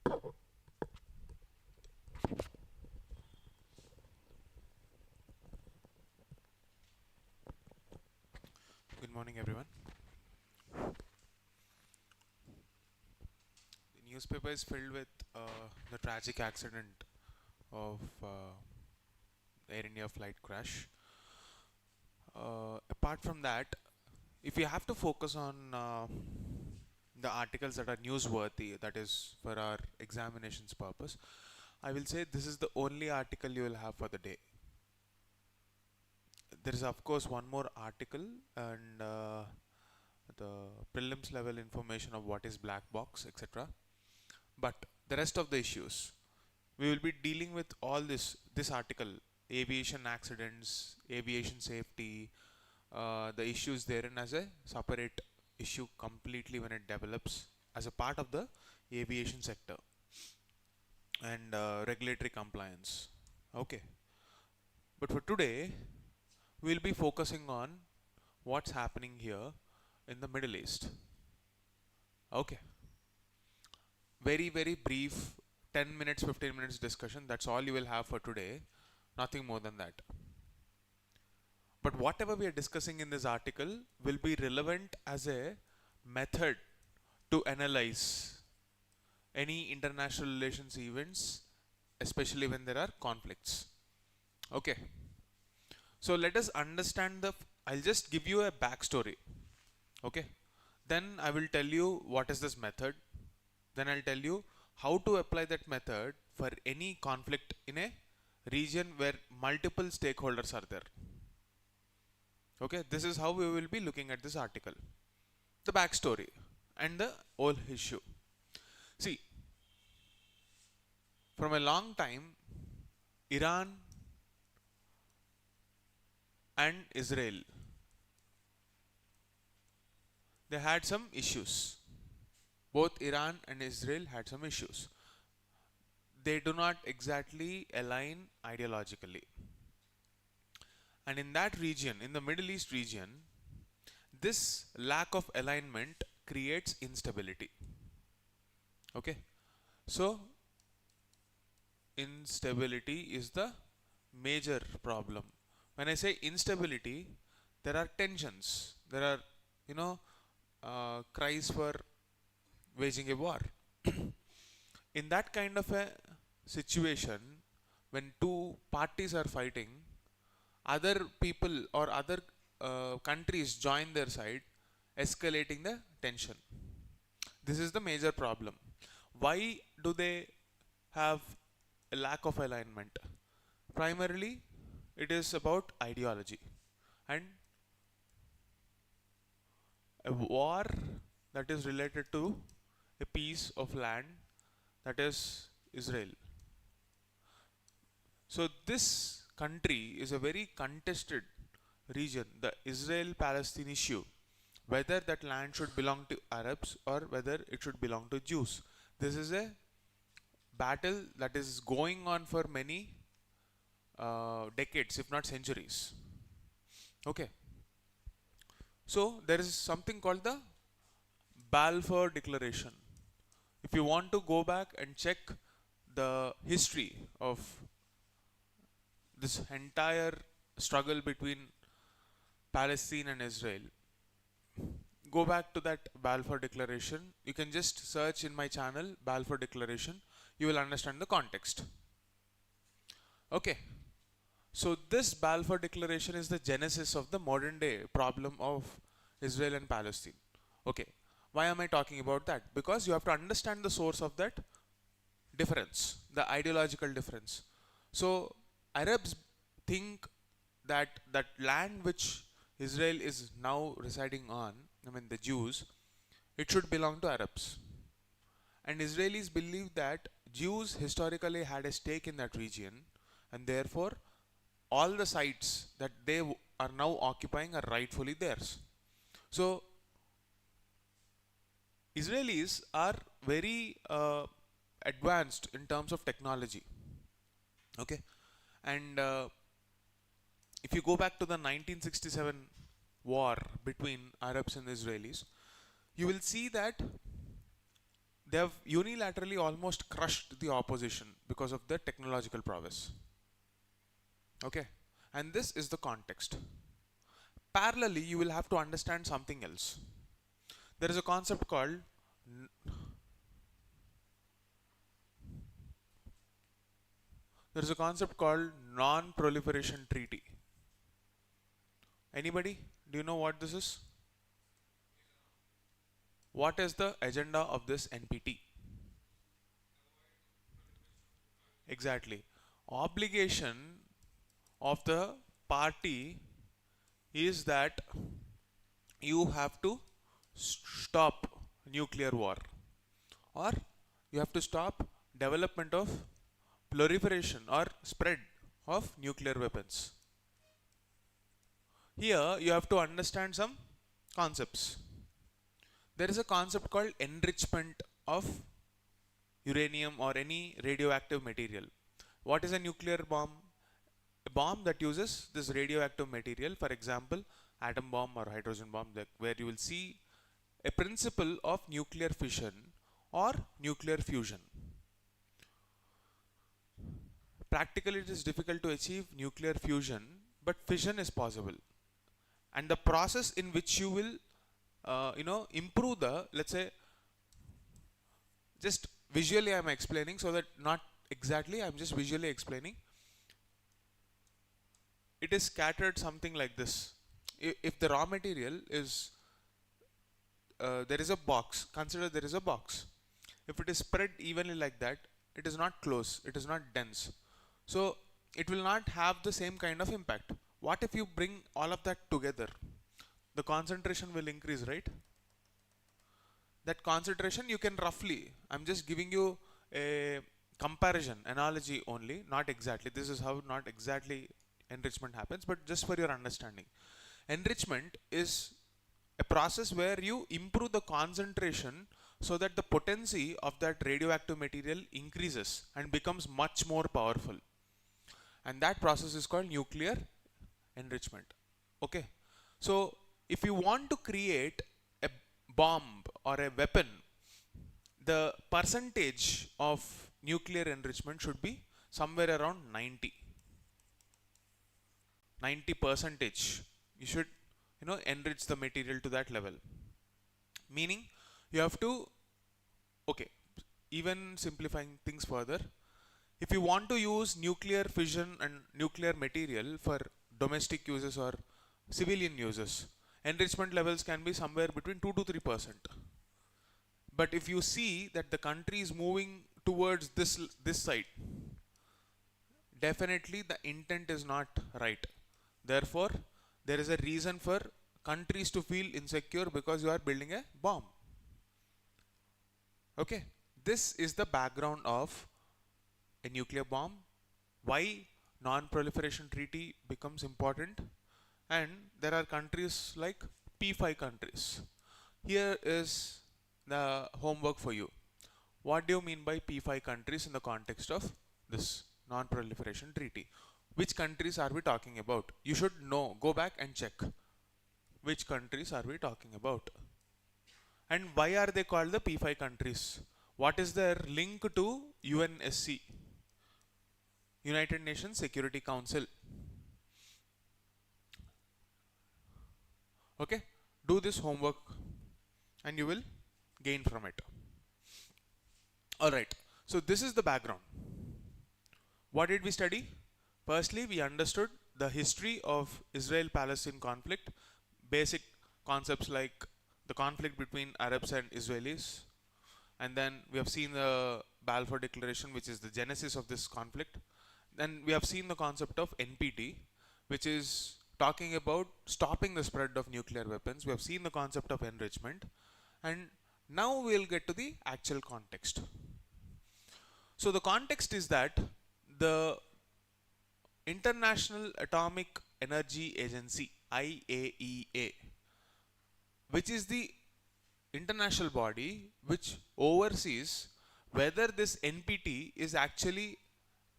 Good morning, everyone. The newspaper is filled with the tragic accident of Air India flight crash. Apart from that, if you have to focus on the articles that are newsworthy, that is for our examinations purpose, I will say this is the only article you will have for the day. There is of course one more article and the prelims level information of what is black box, etc. But the rest of the issues, we will be dealing with all this article: aviation accidents, aviation safety, the issues therein as a separate issue completely when it develops as a part of the aviation sector and regulatory compliance. Okay, but for today we'll be focusing on what's happening here in the Middle East. Okay, very brief 10 minutes 15 minutes discussion, that's all you will have for today, nothing more than that. But whatever we are discussing in this article will be relevant as a method to analyze any international relations events, especially when there are conflicts. Okay, so let us understand I'll just give you a backstory. Okay, then I will tell you what is this method, then I'll tell you how to apply that method for any conflict in a region where multiple stakeholders are there. Okay, this is how we will be looking at this article, the backstory and the whole issue. See, from a long time, Iran and Israel, they had some issues. Both Iran and Israel had some issues. They do not exactly align ideologically. And in that region, in the Middle East region, this lack of alignment creates instability. Okay, so instability is the major problem. When I say instability, there are tensions, there are, cries for waging a war. In that kind of a situation, when two parties are fighting, other people or other countries join their side, escalating the tension. This is the major problem. Why do they have a lack of alignment? Primarily, it is about ideology and a war that is related to a piece of land, that is Israel. So this country is a very contested region, the Israel-Palestine issue, whether that land should belong to Arabs or whether it should belong to Jews. This is a battle that is going on for many decades, if not centuries. Okay. So there is something called the Balfour Declaration. If you want to go back and check the history of this entire struggle between Palestine and Israel, go back to that Balfour Declaration. You can just search in my channel Balfour Declaration. You will understand the context. Okay. So this Balfour Declaration is the genesis of the modern day problem of Israel and Palestine. Okay. Why am I talking about that? Because you have to understand the source of that difference, the ideological difference. So Arabs think that that land which Israel is now residing on, I mean the Jews, it should belong to Arabs. And Israelis believe that Jews historically had a stake in that region, and therefore all the sites that they are now occupying are rightfully theirs. So Israelis are very advanced in terms of technology. Okay, and if you go back to the 1967 war between Arabs and Israelis, you will see that they have unilaterally almost crushed the opposition because of their technological prowess. Okay, and this is the context. Parallelly, you will have to understand something else. There is a concept called non-proliferation treaty. Anybody? Do you know what this is? What is the agenda of this NPT? Exactly. Obligation of the party is that you have to stop nuclear war, or you have to stop development of proliferation or spread of nuclear weapons. Here you have to understand some concepts. There is a concept called enrichment of uranium or any radioactive material. What is a nuclear bomb? A bomb that uses this radioactive material, for example, atom bomb or hydrogen bomb, where you will see a principle of nuclear fission or nuclear fusion. Practically, it is difficult to achieve nuclear fusion, but fission is possible. And the process in which you will, improve the, let's say, just visually I am explaining, so that not exactly, I am just visually explaining. It is scattered something like this. If the raw material is, there is a box, consider there is a box. If it is spread evenly like that, it is not close, it is not dense. So it will not have the same kind of impact. What if you bring all of that together? The concentration will increase, right? That concentration you can roughly, I'm just giving you a comparison, analogy only, not exactly. This is how not exactly enrichment happens, but just for your understanding. Enrichment is a process where you improve the concentration so that the potency of that radioactive material increases and becomes much more powerful. And that process is called nuclear enrichment. Okay. So if you want to create a bomb or a weapon, the percentage of nuclear enrichment should be somewhere around 90 percentage. You should, enrich the material to that level. Meaning you have to, okay, even simplifying things further, if you want to use nuclear fission and nuclear material for domestic uses or civilian uses, enrichment levels can be somewhere between 2 to 3%. But if you see that the country is moving towards this side, definitely the intent is not right. Therefore, there is a reason for countries to feel insecure because you are building a bomb. Okay, this is the background of a nuclear bomb, why non-proliferation treaty becomes important, and there are countries like P5 countries. Here is the homework for you. What do you mean by P5 countries in the context of this non-proliferation treaty? Which countries are we talking about? You should know, go back and check which countries are we talking about. And why are they called the P5 countries? What is their link to UNSC, United Nations Security Council? Okay, do this homework and you will gain from it. Alright, so this is the background. What did we study? Firstly, we understood the history of Israel-Palestine conflict, basic concepts like the conflict between Arabs and Israelis, and then we have seen the Balfour Declaration, which is the genesis of this conflict. Then we have seen the concept of NPT, which is talking about stopping the spread of nuclear weapons. We have seen the concept of enrichment, and now we will get to the actual context. So the context is that the International Atomic Energy Agency, IAEA, which is the international body which oversees whether this NPT is actually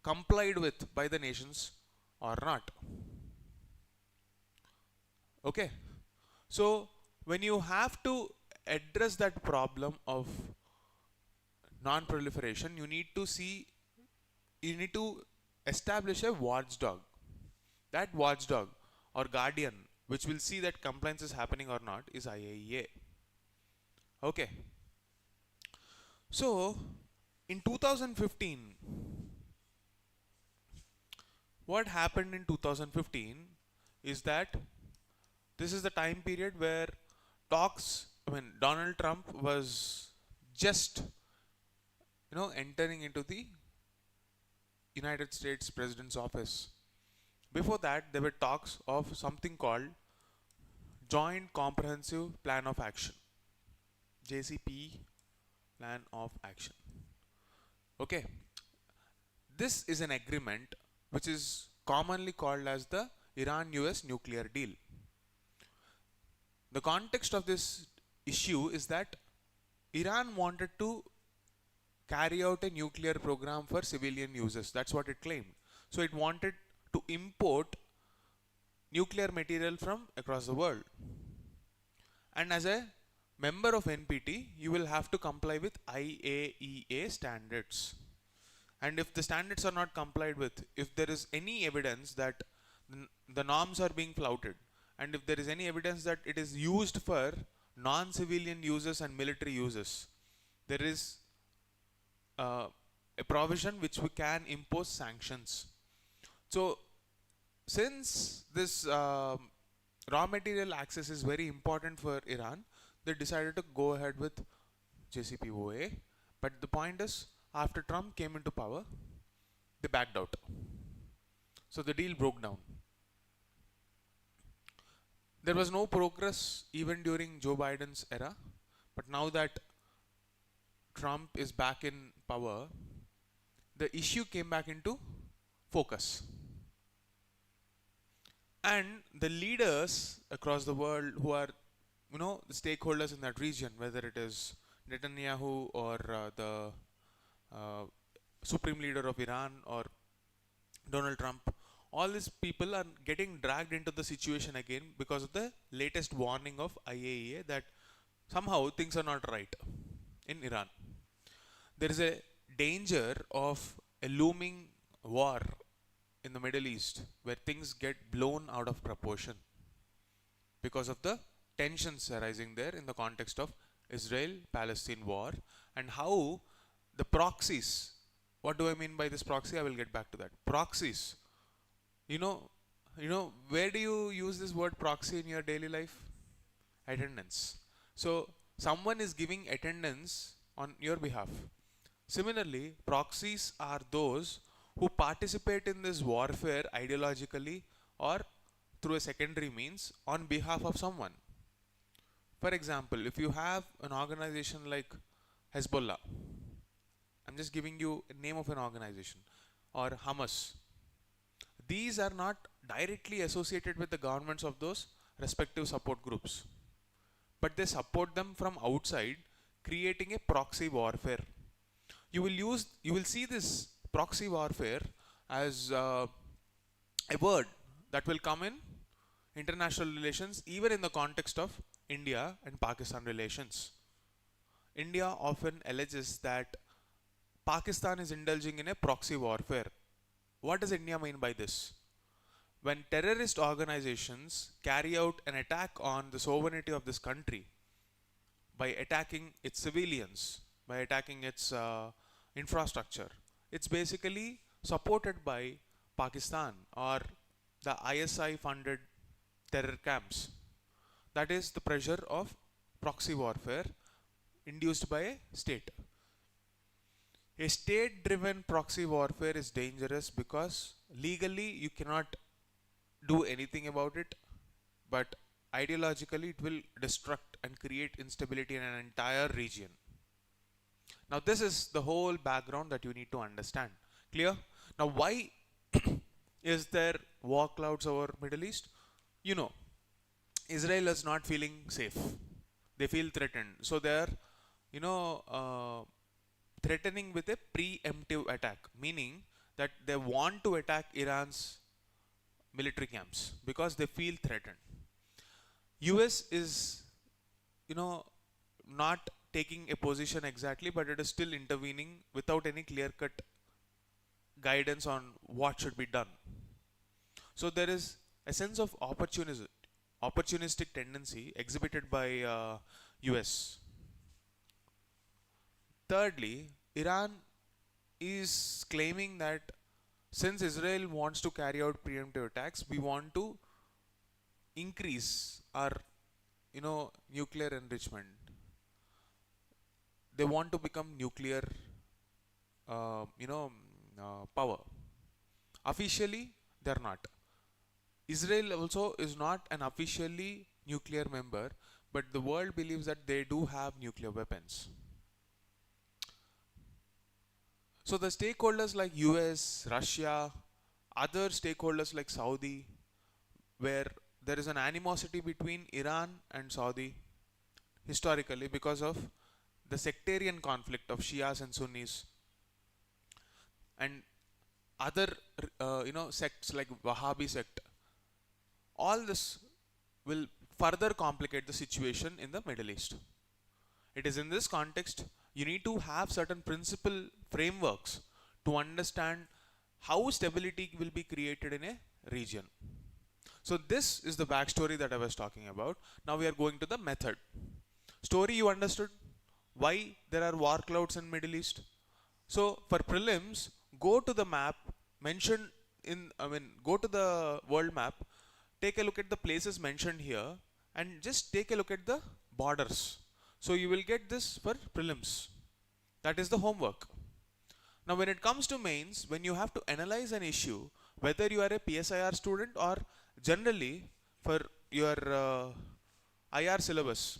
complied with by the nations or not. Okay, so when you have to address that problem of non-proliferation, you need to establish a watchdog. That watchdog or guardian which will see that compliance is happening or not is IAEA. Okay. So in 2015, what happened in 2015 is that this is the time period where Donald Trump was just entering into the United States President's office. Before that, there were talks of something called Joint Comprehensive Plan of Action, JCP Plan of Action. Okay, this is an agreement which is commonly called as the Iran-US nuclear deal. The context of this issue is that Iran wanted to carry out a nuclear program for civilian uses. That's what it claimed. So it wanted to import nuclear material from across the world. And as a member of NPT, you will have to comply with IAEA standards. And if the standards are not complied with, if there is any evidence that the norms are being flouted, and if there is any evidence that it is used for non-civilian uses and military uses, there is a provision which we can impose sanctions. So since this raw material access is very important for Iran, they decided to go ahead with JCPOA. But the point is, after Trump came into power, they backed out. So the deal broke down. There was no progress even during Joe Biden's era, but now that Trump is back in power, the issue came back into focus. And the leaders across the world who are, the stakeholders in that region, whether it is Netanyahu or the Supreme Leader of Iran or Donald Trump, all these people are getting dragged into the situation again because of the latest warning of IAEA that somehow things are not right in Iran. There is a danger of a looming war in the Middle East where things get blown out of proportion because of the tensions arising there in the context of Israel-Palestine war, and how the proxies, what do I mean by this proxy? I will get back to that. Proxies, where do you use this word proxy in your daily life? Attendance. So someone is giving attendance on your behalf. Similarly, proxies are those who participate in this warfare ideologically or through a secondary means on behalf of someone. For example, if you have an organization like Hezbollah, I'm just giving you a name of an organization, or Hamas, these are not directly associated with the governments of those respective support groups, but they support them from outside, creating a proxy warfare. You will see this proxy warfare as a word that will come in international relations, even in the context of India and Pakistan relations. India often alleges that Pakistan is indulging in a proxy warfare. What does India mean by this? When terrorist organizations carry out an attack on the sovereignty of this country by attacking its civilians, by attacking its infrastructure, it's basically supported by Pakistan or the ISI funded terror camps. That is the pressure of proxy warfare induced by a state. A state driven proxy warfare is dangerous because legally you cannot do anything about it, but ideologically it will destruct and create instability in an entire region. Now this is the whole background that you need to understand. Clear? Now why is there war clouds over Middle East? Israel is not feeling safe. They feel threatened. So they are, threatening with a preemptive attack, meaning that they want to attack Iran's military camps because they feel threatened. US is, not taking a position exactly, but it is still intervening without any clear-cut guidance on what should be done. So there is a sense of opportunistic tendency exhibited by US. Thirdly, Iran is claiming that since Israel wants to carry out preemptive attacks, we want to increase our, nuclear enrichment. They want to become nuclear, uh, you know, power. Officially, they're not. Israel also is not an officially nuclear member, but the world believes that they do have nuclear weapons. So the stakeholders like US, Russia, other stakeholders like Saudi, where there is an animosity between Iran and Saudi historically because of the sectarian conflict of Shias and Sunnis, and other sects like Wahhabi sect. All this will further complicate the situation in the Middle East. It is in this context you need to have certain principle frameworks to understand how stability will be created in a region. So this is the backstory that I was talking about. Now we are going to the method. Story you understood? Why there are war clouds in Middle East? So for prelims, go to the map mentioned go to the world map, take a look at the places mentioned here, and just take a look at the borders. So you will get this for prelims. That is the homework. Now when it comes to mains, when you have to analyze an issue, whether you are a PSIR student or generally for your IR syllabus,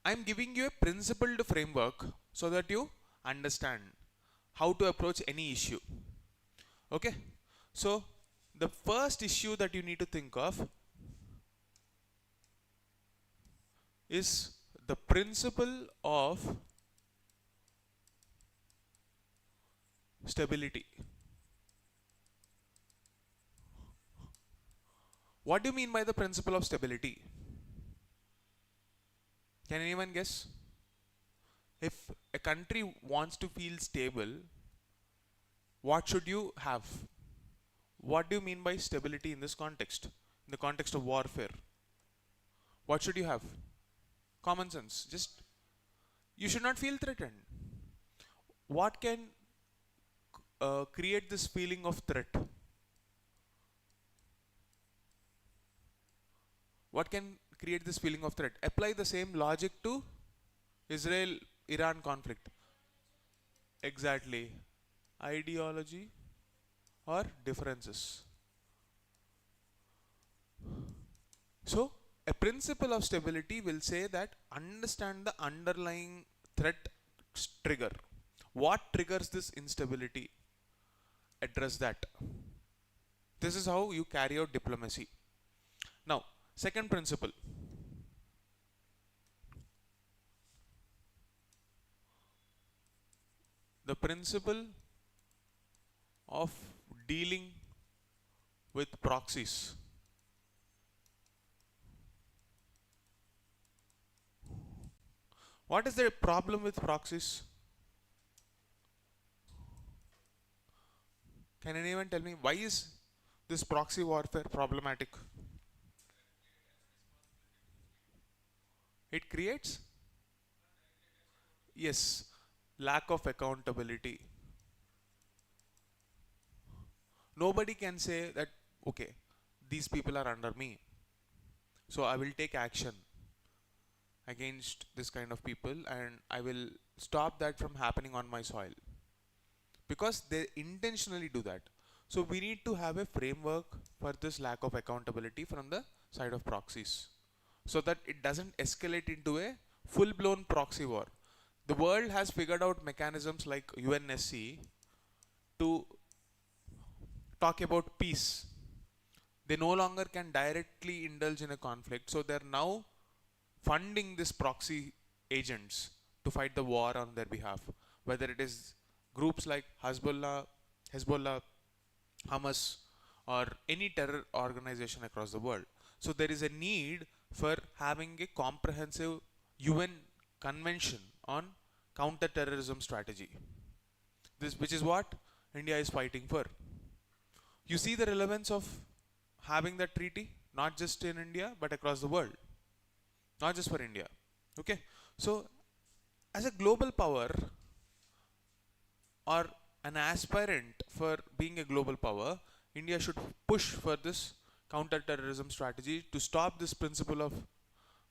I am giving you a principled framework so that you understand how to approach any issue. Okay, so the first issue that you need to think of is the principle of stability. What do you mean by the principle of stability? Can anyone guess? If a country wants to feel stable, what should you have? What do you mean by stability in this context? In the context of warfare, what should you have? Common sense. Just you should not feel threatened. What can create this feeling of threat? What can create this feeling of threat? Apply the same logic to Israel-Iran conflict. Exactly. Ideology or differences. So, a principle of stability will say that understand the underlying threat trigger. What triggers this instability? Address that. This is how you carry out diplomacy. Now, second principle. The principle of dealing with proxies. What is the problem with proxies? Can anyone tell me why is this proxy warfare problematic? It creates, yes, lack of accountability. Nobody can say that, okay, these people are under me, so I will take action against this kind of people and I will stop that from happening on my soil, because they intentionally do that. So we need to have a framework for this lack of accountability from the side of proxies, so that it doesn't escalate into a full-blown proxy war. The world has figured out mechanisms like UNSC to talk about peace. They no longer can directly indulge in a conflict, so they're now funding these proxy agents to fight the war on their behalf, whether it is groups like Hezbollah, Hamas, or any terror organization across the world. So there is a need for having a comprehensive UN convention on counter-terrorism strategy. This, which is what India is fighting for. You see the relevance of having that treaty, not just in India, but across the world, not just for India. Okay, so as a global power or an aspirant for being a global power, India should push for this counter-terrorism strategy to stop this principle of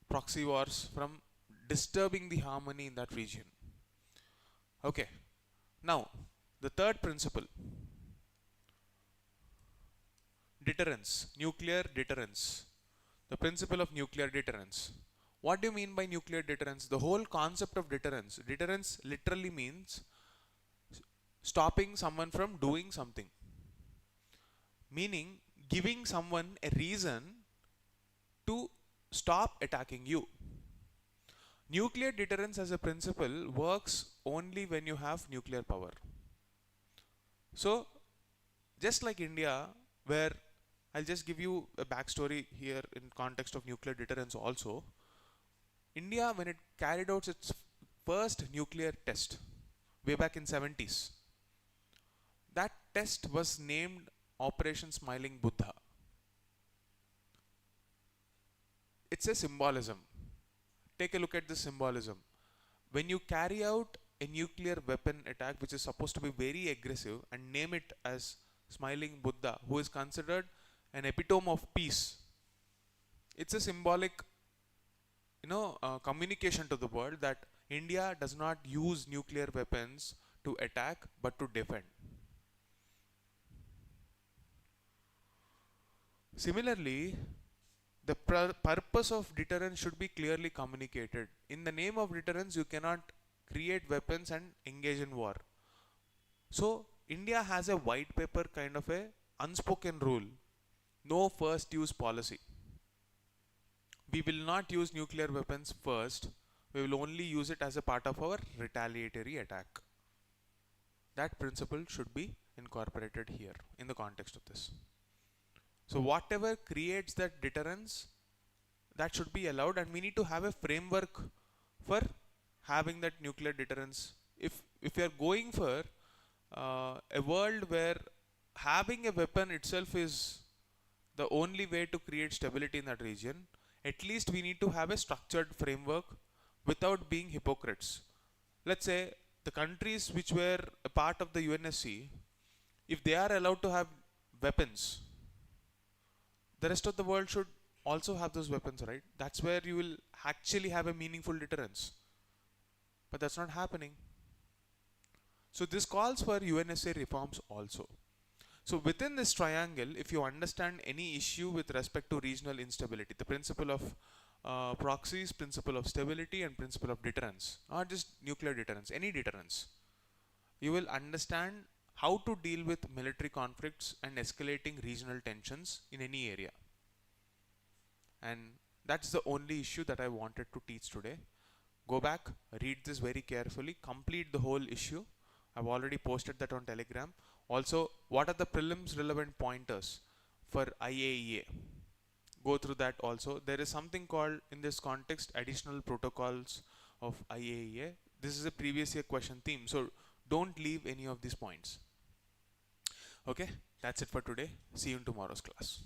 proxy wars from disturbing the harmony in that region. Okay, now the third principle, deterrence, nuclear deterrence. The principle of nuclear deterrence. What do you mean by nuclear deterrence? The whole concept of deterrence. Deterrence literally means stopping someone from doing something. Meaning giving someone a reason to stop attacking you. Nuclear deterrence as a principle works only when you have nuclear power. So, just like India, where I'll just give you a backstory here in context of nuclear deterrence also. India, when it carried out its first nuclear test way back in 70s, that test was named Operation Smiling Buddha. It's a symbolism. Take a look at this symbolism. When you carry out a nuclear weapon attack which is supposed to be very aggressive and name it as Smiling Buddha, who is considered an epitome of peace, it's a symbolic communication to the world that India does not use nuclear weapons to attack but to defend. Similarly, the purpose of deterrence should be clearly communicated. In the name of deterrence, you cannot create weapons and engage in war. So, India has a white paper kind of a unspoken rule. No first use policy. We will not use nuclear weapons first. We will only use it as a part of our retaliatory attack. That principle should be incorporated here in the context of this. So whatever creates that deterrence, that should be allowed, and we need to have a framework for having that nuclear deterrence. If we are going for a world where having a weapon itself is the only way to create stability in that region, at least we need to have a structured framework without being hypocrites. Let's say the countries which were a part of the UNSC, if they are allowed to have weapons, the rest of the world should also have those weapons, right? That's where you will actually have a meaningful deterrence. But that's not happening. So this calls for UNSA reforms also. So within this triangle, if you understand any issue with respect to regional instability, the principle of proxies, principle of stability, and principle of deterrence, not just nuclear deterrence, any deterrence, you will understand how to deal with military conflicts and escalating regional tensions in any area. And that's the only issue that I wanted to teach today. Go back, read this very carefully, complete the whole issue. I've already posted that on Telegram. Also, what are the prelims relevant pointers for IAEA? Go through that also. There is something called, in this context, additional protocols of IAEA. This is a previous year question theme, so don't leave any of these points. Okay, that's it for today. See you in tomorrow's class.